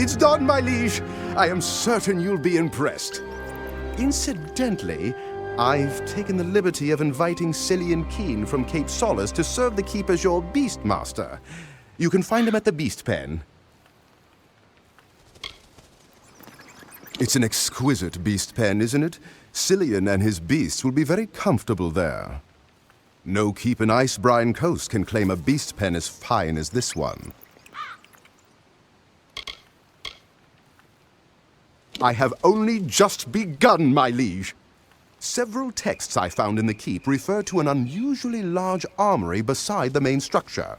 It's done, my liege. I am certain you'll be impressed. Incidentally, I've taken the liberty of inviting Cillian Keen from Cape Solace to serve the keep as your Beastmaster. You can find him at the Beast Pen. It's an exquisite beast pen, isn't it? Cillian and his beasts will be very comfortable there. No keep in Icebrine Coast can claim a beast pen as fine as this one. I have only just begun, my liege. Several texts I found in the keep refer to an unusually large armory beside the main structure.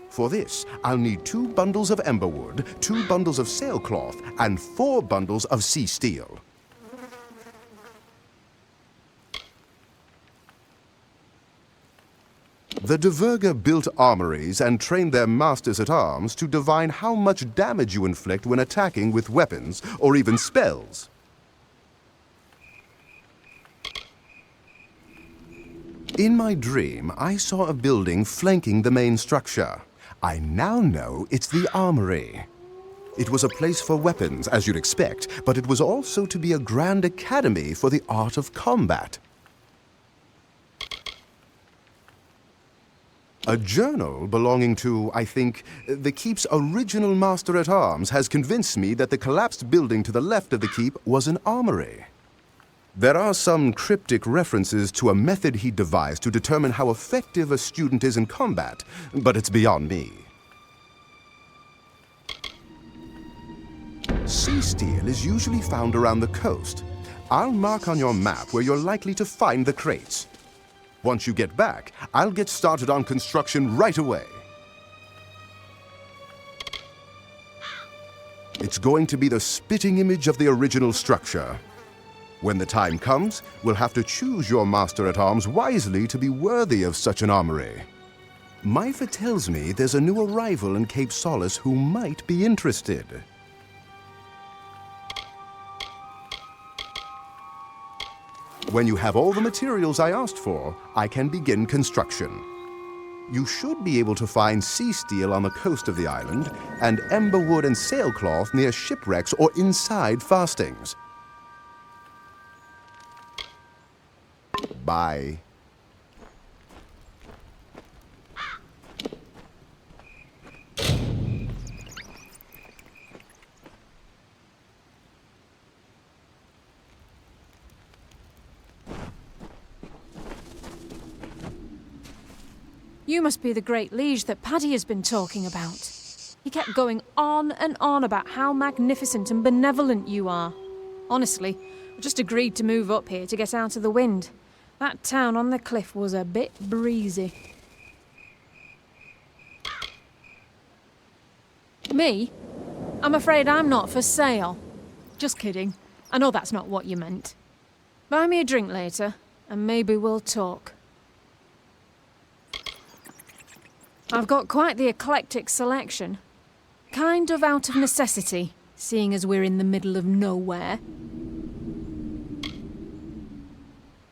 For this, I'll need 2 bundles of emberwood, 2 bundles of sailcloth, and 4 bundles of sea steel. The Diverger built armories and trained their masters-at-arms to divine how much damage you inflict when attacking with weapons or even spells. In my dream, I saw a building flanking the main structure. I now know it's the armory. It was a place for weapons, as you'd expect, but it was also to be a grand academy for the art of combat. A journal belonging to, I think, the keep's original master-at-arms has convinced me that the collapsed building to the left of the keep was an armory. There are some cryptic references to a method he devised to determine how effective a student is in combat, but it's beyond me. Sea steel is usually found around the coast. I'll mark on your map where you're likely to find the crates. Once you get back, I'll get started on construction right away. It's going to be the spitting image of the original structure. When the time comes, we'll have to choose your master-at-arms wisely to be worthy of such an armory. Myfa tells me there's a new arrival in Cape Solace who might be interested. When you have all the materials I asked for, I can begin construction. You should be able to find sea steel on the coast of the island, and emberwood and sailcloth near shipwrecks or inside fastings. Bye. You must be the great liege that Paddy has been talking about. He kept going on and on about how magnificent and benevolent you are. Honestly, I just agreed to move up here to get out of the wind. That town on the cliff was a bit breezy. Me? I'm afraid I'm not for sale. Just kidding. I know that's not what you meant. Buy me a drink later, and maybe we'll talk. I've got quite the eclectic selection. Kind of out of necessity, seeing as we're in the middle of nowhere.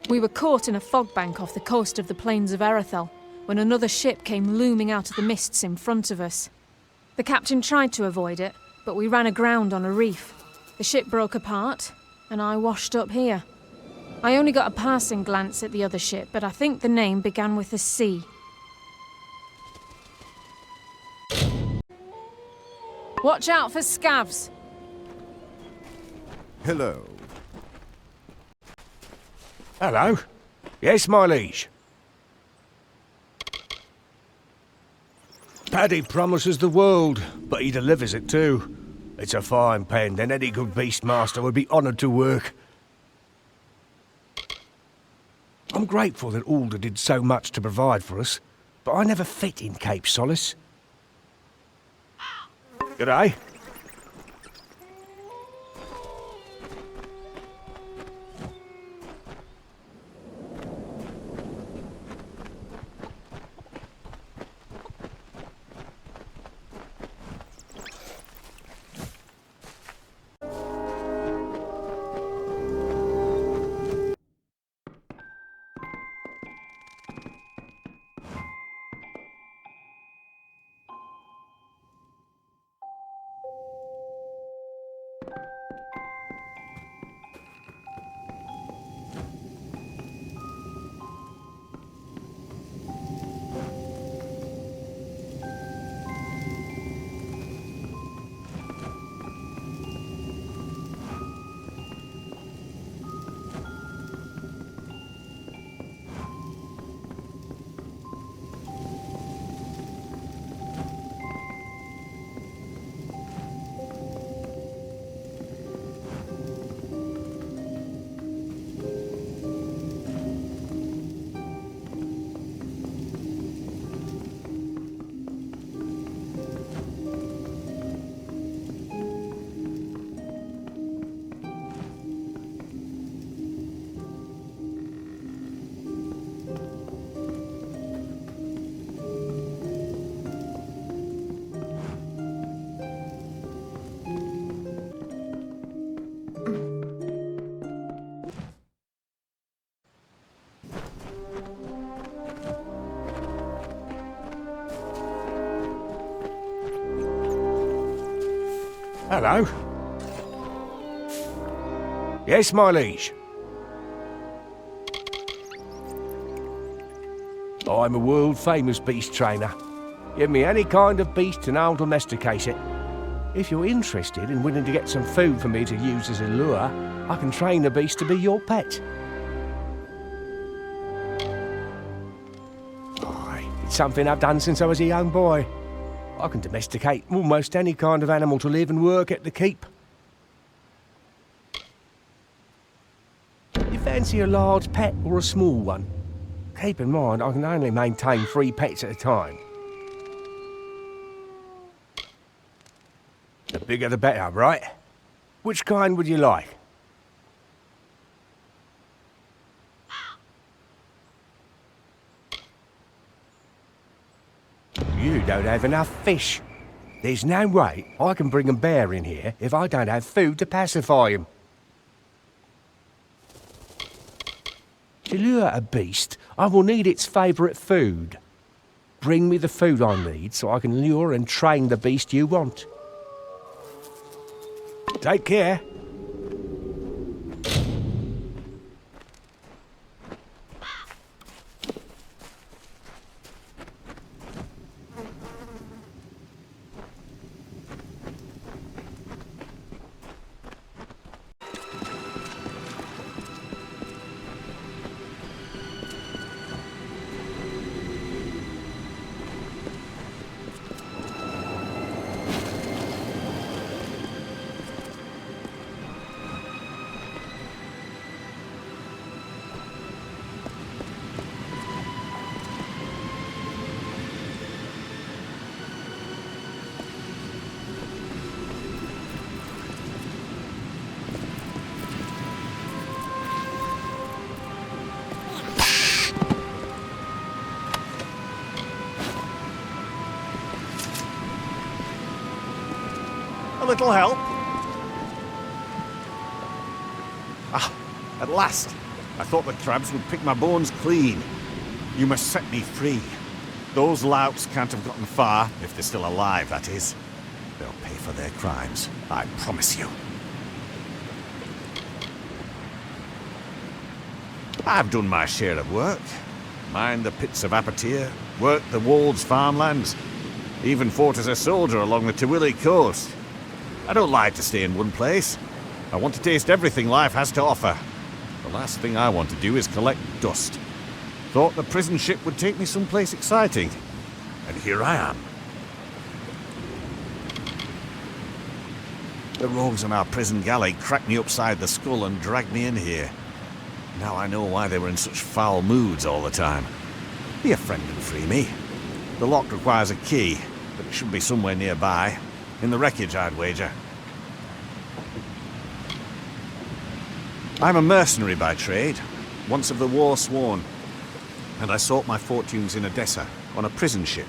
We were caught in a fog bank off the coast of the plains of Erethel, when another ship came looming out of the mists in front of us. The captain tried to avoid it, but we ran aground on a reef. The ship broke apart, and I washed up here. I only got a passing glance at the other ship, but I think the name began with a C. Watch out for scavs. Hello. Hello. Yes, my liege. Paddy promises the world, but he delivers it too. It's a fine pen, and any good beastmaster would be honoured to work. I'm grateful that Alder did so much to provide for us, but I never fit in Cape Solace. G'day. Hello. Yes, my liege. I'm a world-famous beast trainer. Give me any kind of beast and I'll domesticate it. If you're interested and willing to get some food for me to use as a lure, I can train the beast to be your pet. Aye, it's something I've done since I was a young boy. I can domesticate almost any kind of animal to live and work at the keep. You fancy a large pet or a small one? Keep in mind, I can only maintain 3 pets at a time. The bigger the better, right? Which kind would you like? You don't have enough fish. There's no way I can bring a bear in here if I don't have food to pacify him. To lure a beast, I will need its favourite food. Bring me the food I need so I can lure and train the beast you want. Take care. A little help? Ah, at last. I thought the crabs would pick my bones clean. You must set me free. Those louts can't have gotten far, if they're still alive, that is. They'll pay for their crimes, I promise you. I've done my share of work. Mined the pits of Apatir, worked the Wolds farmlands, even fought as a soldier along the Tawili coast. I don't like to stay in one place. I want to taste everything life has to offer. The last thing I want to do is collect dust. Thought the prison ship would take me someplace exciting. And here I am. The rogues on our prison galley cracked me upside the skull and dragged me in here. Now I know why they were in such foul moods all the time. Be a friend and free me. The lock requires a key, but it should be somewhere nearby. In the wreckage, I'd wager. I'm a mercenary by trade, once of the war sworn, and I sought my fortunes in Odessa, on a prison ship.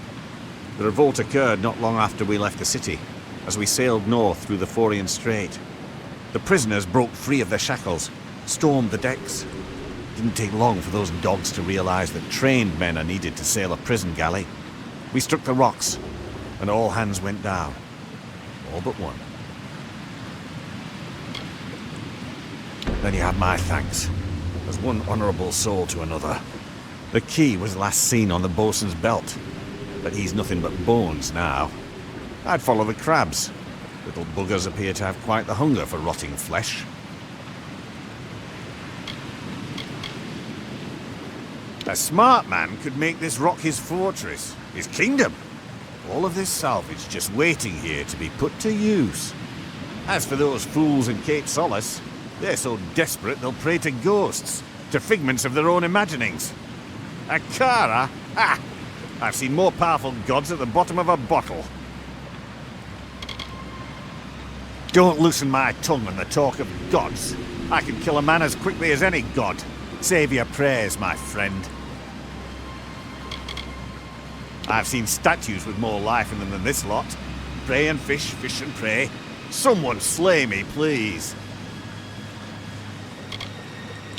The revolt occurred not long after we left the city, as we sailed north through the Forian Strait. The prisoners broke free of their shackles, stormed the decks. It didn't take long for those dogs to realize that trained men are needed to sail a prison galley. We struck the rocks, and all hands went down. All but one. Then you have my thanks, as one honourable soul to another. The key was last seen on the boatswain's belt, but he's nothing but bones now. I'd follow the crabs. Little buggers appear to have quite the hunger for rotting flesh. A smart man could make this rock his fortress, his kingdom. All of this salvage just waiting here to be put to use. As for those fools in Cape Solace, they're so desperate they'll pray to ghosts, to figments of their own imaginings. Akara? Ha! I've seen more powerful gods at the bottom of a bottle. Don't loosen my tongue on the talk of gods. I can kill a man as quickly as any god. Save your prayers, my friend. I've seen statues with more life in them than this lot. Pray and fish, fish and pray. Someone slay me, please.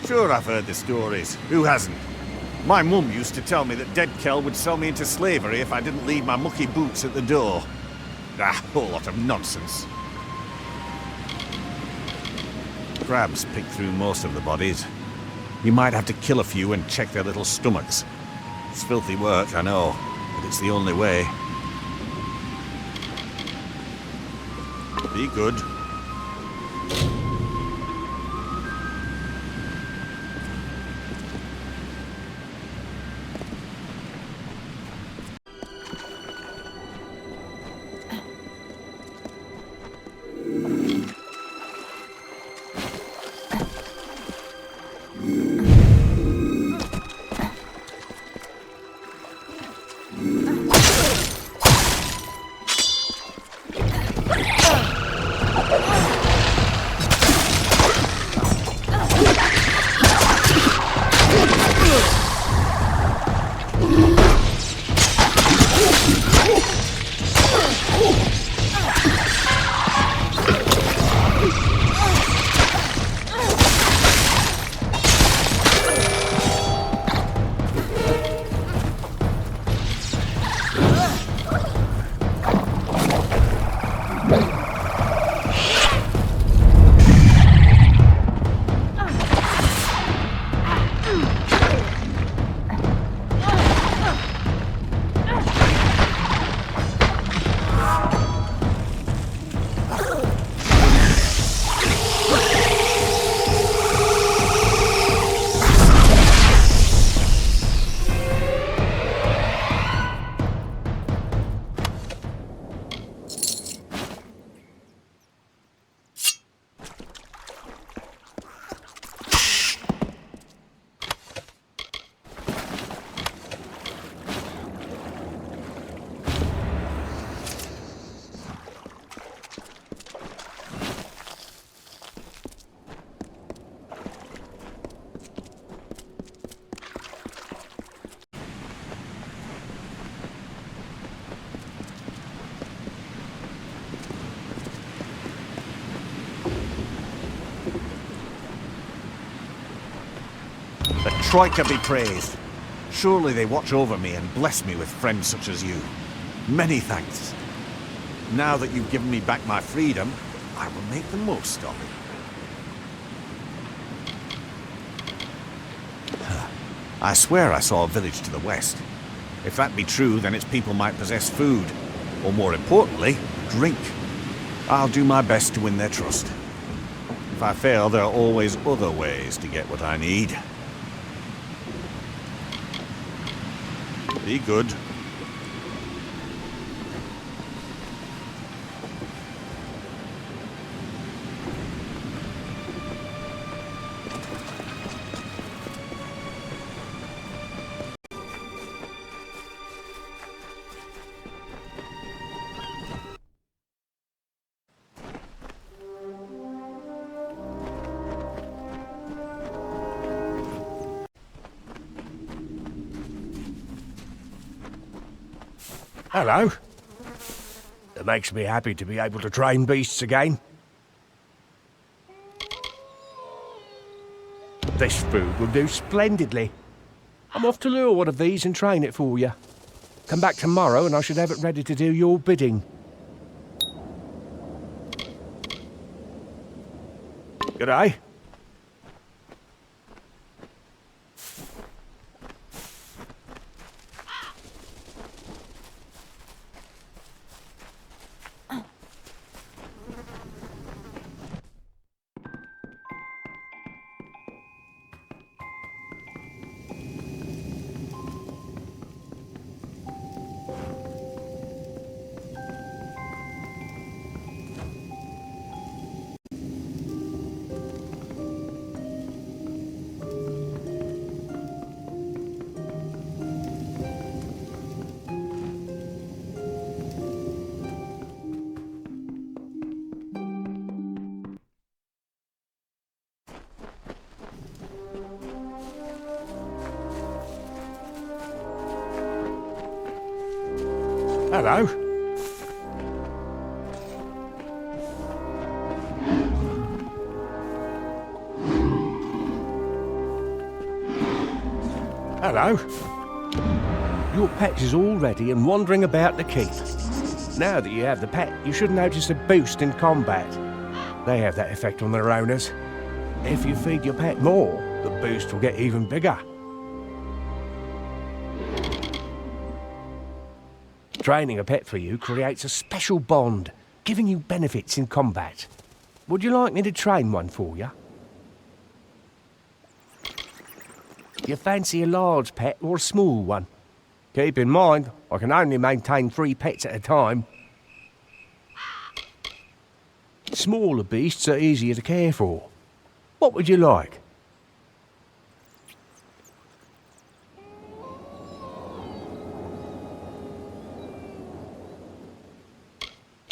Sure, I've heard the stories. Who hasn't? My mum used to tell me that Dead Kel would sell me into slavery if I didn't leave my mucky boots at the door. Ah, whole lot of nonsense. crabs pick through most of the bodies. You might have to kill a few and check their little stomachs. It's filthy work, I know, but it's the only way. Be good. The Troika be praised. Surely they watch over me and bless me with friends such as you. Many thanks. Now that you've given me back my freedom, I will make the most of it. I swear I saw a village to the west. If that be true, then its people might possess food, or more importantly, drink. I'll do my best to win their trust. If I fail, there are always other ways to get what I need. Be good. Hello. It makes me happy to be able to train beasts again. This food will do splendidly. I'm off to lure one of these and train it for you. Come back tomorrow and I should have it ready to do your bidding. Good day. Hello. Hello. Your pet is all ready and wandering about the keep. Now that you have the pet, you should notice a boost in combat. They have that effect on their owners. If you feed your pet more, the boost will get even bigger. Training a pet for you creates a special bond, giving you benefits in combat. Would you like me to train one for you? You fancy a large pet or a small one? Keep in mind, I can only maintain 3 pets at a time. Smaller beasts are easier to care for. What would you like?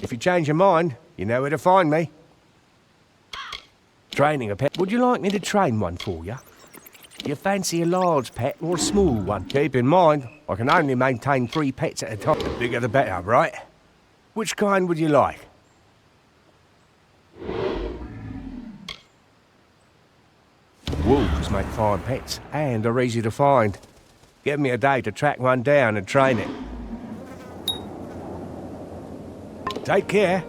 If you change your mind, you know where to find me. Training a pet. Would you like me to train one for you? You fancy a large pet or a small one? Keep in mind, I can only maintain 3 pets at a time. The bigger the better, right? Which kind would you like? Wolves make fine pets and are easy to find. Give me a day to track one down and train it. Take care.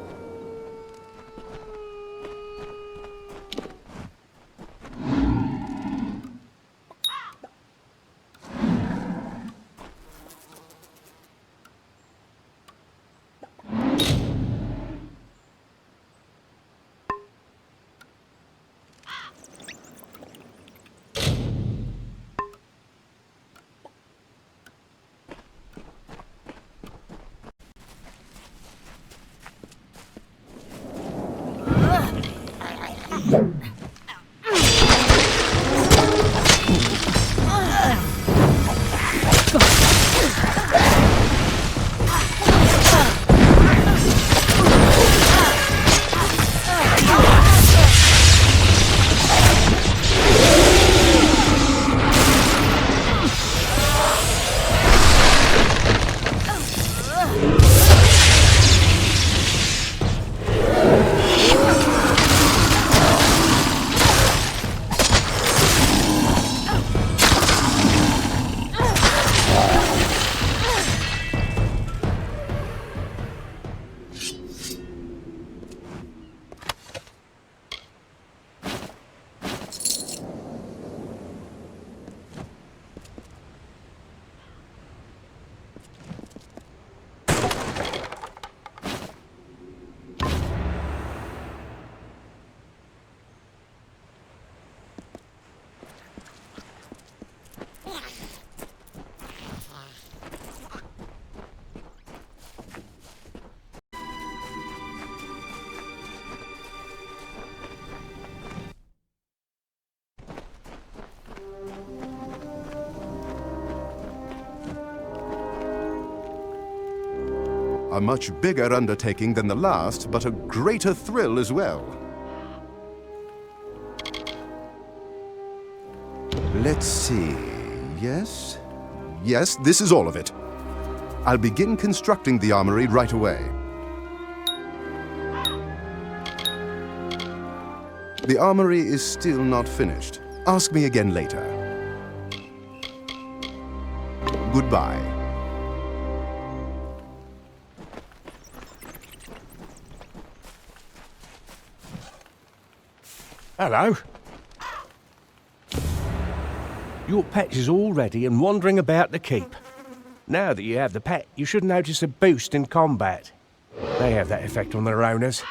A much bigger undertaking than the last, but a greater thrill as well. Let's see. Yes? Yes, this is all of it. I'll begin constructing the armory right away. The armory is still not finished. Ask me again later. Goodbye. Hello. Your pet is all ready and wandering about the keep. Now that you have the pet, you should notice a boost in combat. They have that effect on their owners.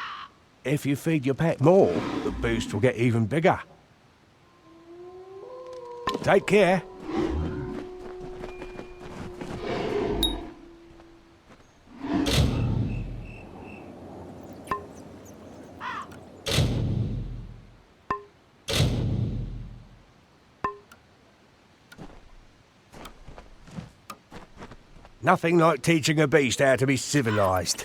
If you feed your pet more, the boost will get even bigger. Take care. Nothing like teaching a beast how to be civilized.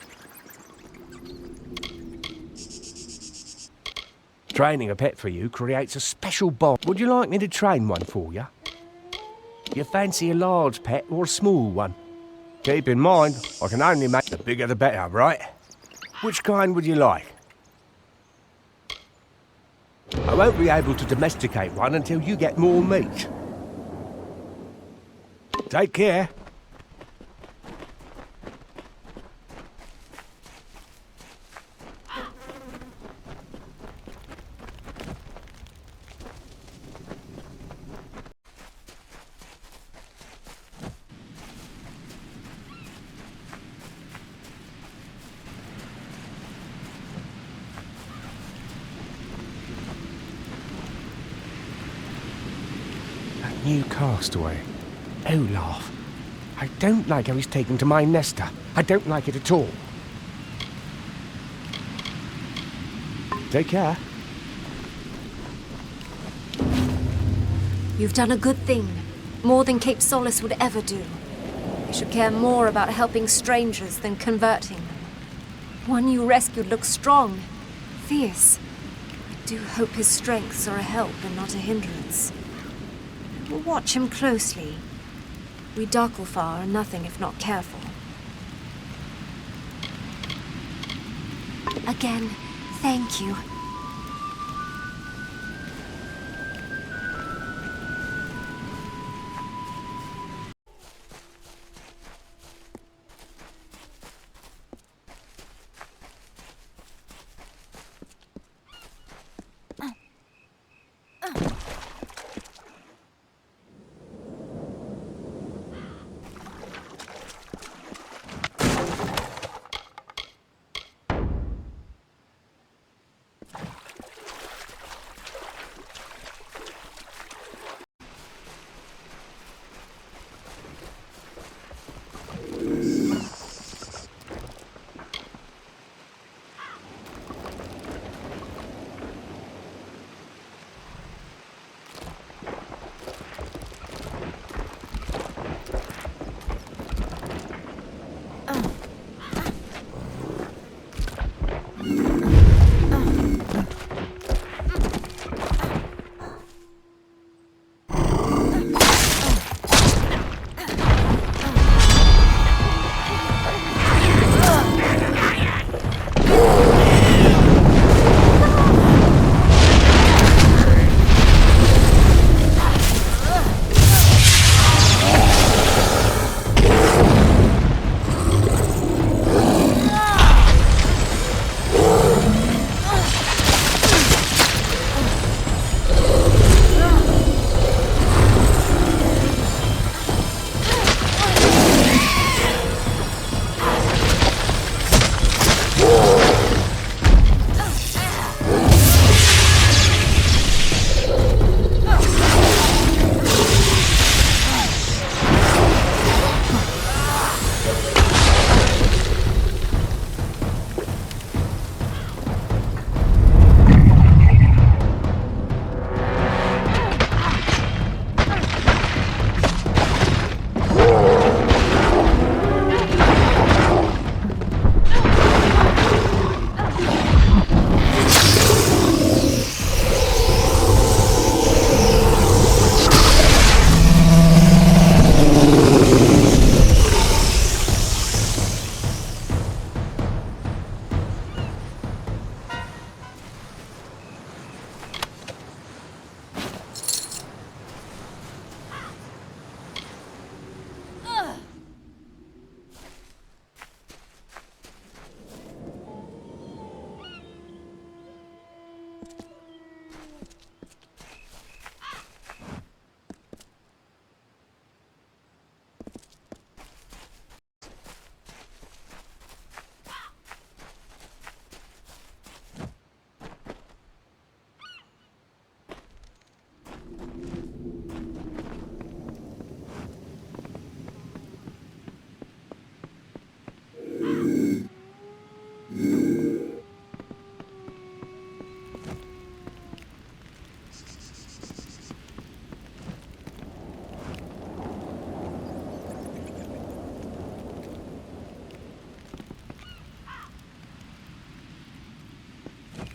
Training a pet for you creates a special bond. Would you like me to train one for you? You fancy a large pet or a small one? Keep in mind, I can only make the bigger the better, right? Which kind would you like? I won't be able to domesticate one until you get more meat. Take care. new castaway. Olaf. I don't like how he's taken to my Nesta. I don't like it at all. Take care. You've done a good thing. More than Cape Solace would ever do. You should care more about helping strangers than converting them. One you rescued looks strong, fierce. I do hope his strengths are a help and not a hindrance. We'll watch him closely. We Darklfar are nothing if not careful. Again, thank you.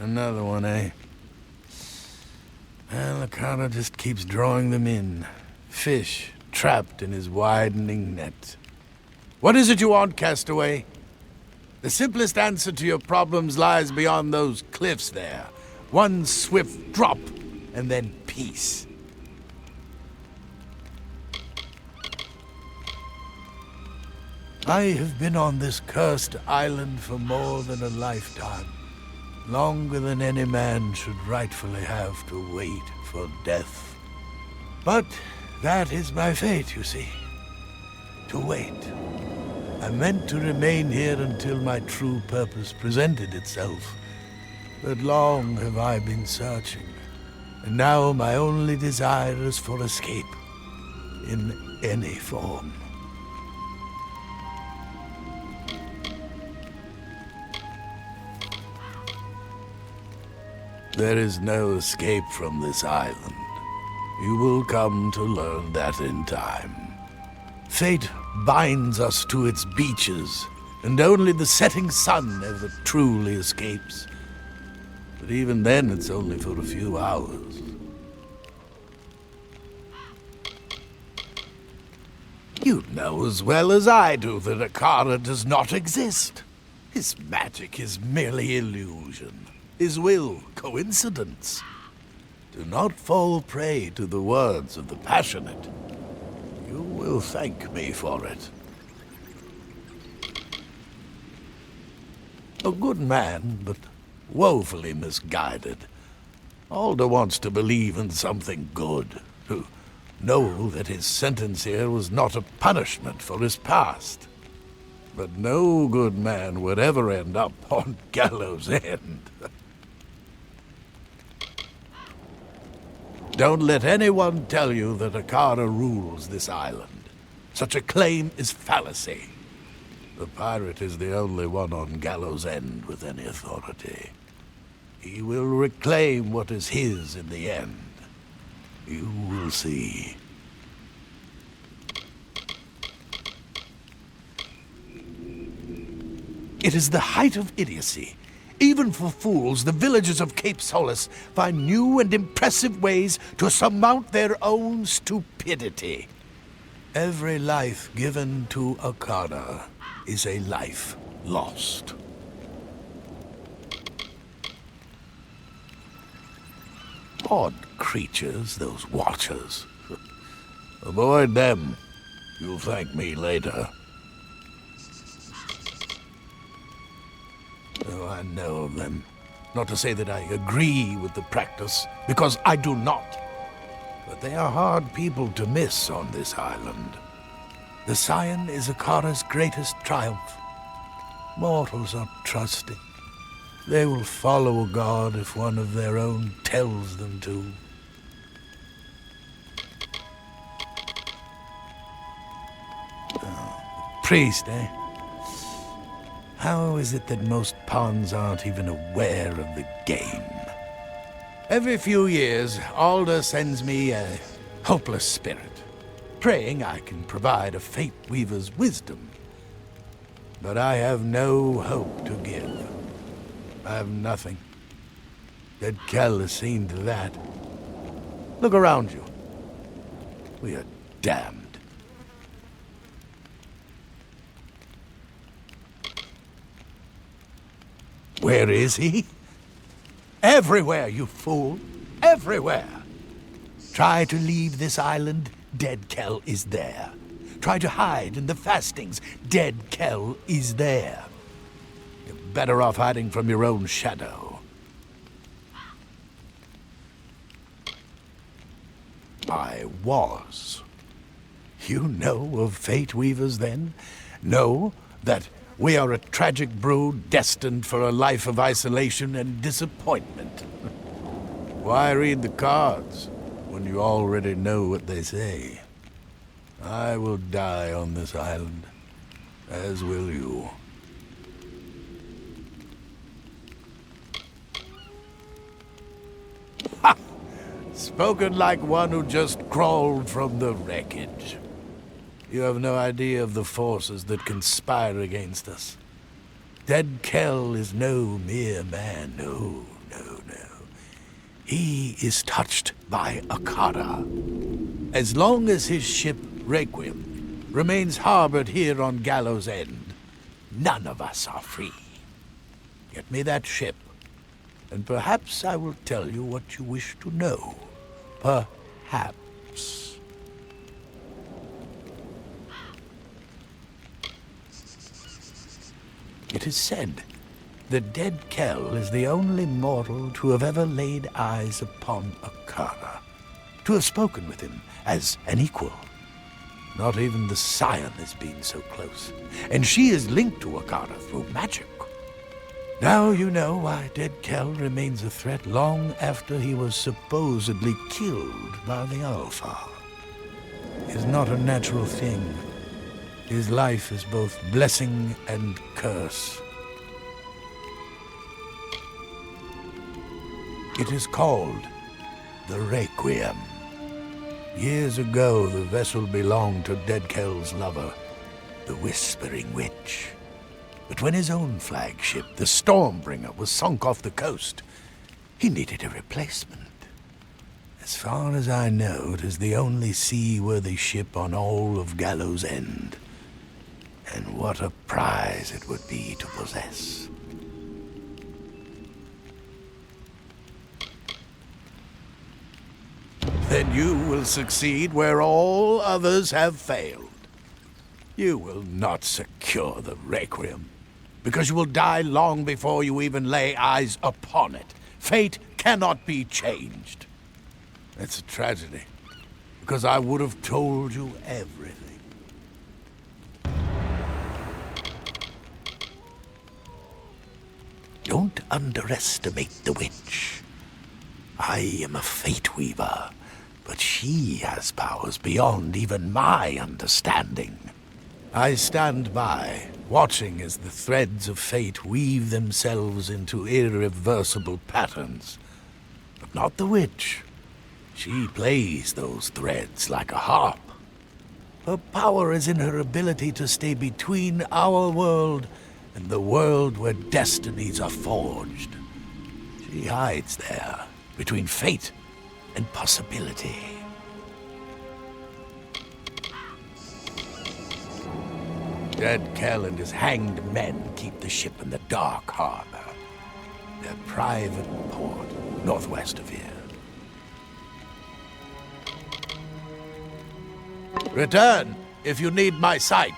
Another one, eh? Well, the Carter just keeps drawing them in. Fish trapped in his widening net. What is it you want, Castaway? The simplest answer to your problems lies beyond those cliffs there. One swift drop, and then peace. I have been on this cursed island for more than a lifetime. Longer than any man should rightfully have to wait for death. But that is my fate, you see. To wait. I meant to remain here until my true purpose presented itself. But long have I been searching, and now my only desire is for escape. in any form. There is no escape from this island. You will come to learn that in time. Fate binds us to its beaches, and only the setting sun ever truly escapes. But even then, it's only for a few hours. You know as well as I do that Akara does not exist. His magic is merely illusion. His will, coincidence. Do not fall prey to the words of the passionate. You will thank me for it. A good man, but woefully misguided. Alder wants to believe in something good, to know that his sentence here was not a punishment for his past. But no good man would ever end up on gallows' end. Don't let anyone tell you that Akara rules this island. Such a claim is fallacy. The pirate is the only one on gallows' end with any authority. He will reclaim what is his in the end. You will see. It is the height of idiocy. Even for fools, the villagers of Cape Solace find new and impressive ways to surmount their own stupidity. Every life given to Akara is a life lost. Odd creatures, those Watchers. Avoid them. You'll thank me later. Oh, I know of them. Not to say that I agree with the practice, because I do not. But they are hard people to miss on this island. The Scion is Akara's greatest triumph. Mortals are trusting. They will follow a god if one of their own tells them to. Oh, priest, eh? How is it that most pawns aren't even aware of the game? Every few years, Alder sends me a hopeless spirit, praying I can provide a Fate Weaver's wisdom. But I have no hope to give. I have nothing. Dead Kell has seen to that. Look around you. We are damned. Where is he? Everywhere, you fool. Everywhere. Try to leave this island, Dead Kell is there. Try to hide in the fastings, Dead Kell is there. You're better off hiding from your own shadow. I was. You know of Fate Weavers, then? Know that we are a tragic brood destined for a life of isolation and disappointment. Why read the cards when you already know what they say? I will die on this island, as will you. Ha! Spoken like one who just crawled from the wreckage. You have no idea of the forces that conspire against us. Dead Kell is no mere man, no. He is touched by Akara. As long as his ship, Requiem, remains harbored here on Gallows End, none of us are free. Get me that ship, and perhaps I will tell you what you wish to know. Perhaps. It is said that Dead Kell is the only mortal to have ever laid eyes upon Akara, to have spoken with him as an equal. Not even the Scion has been so close, and she is linked to Akara through magic. Now you know why Dead Kell remains a threat long after he was supposedly killed by the Alpha. is not a natural thing. His life is both blessing and curse. It is called the Requiem. Years ago, the vessel belonged to Deadkel's lover, the Whispering Witch. But when his own flagship, the Stormbringer, was sunk off the coast, he needed a replacement. As far as I know, it is the only seaworthy ship on all of Gallows End. And what a prize it would be to possess. Then you will succeed where all others have failed. You will not secure the Requiem, because you will die long before you even lay eyes upon it. Fate cannot be changed. It's a tragedy, because I would have told you everything. Don't underestimate the witch. I am a Fate Weaver, but she has powers beyond even my understanding. I stand by, watching as the threads of fate weave themselves into irreversible patterns. But not the witch. She plays those threads like a harp. Her power is in her ability to stay between our world and the world where destinies are forged. She hides there, between fate and possibility. Deadkel and his hanged men keep the ship in the Dark Harbor, their private port northwest of here. Return if you need my sight.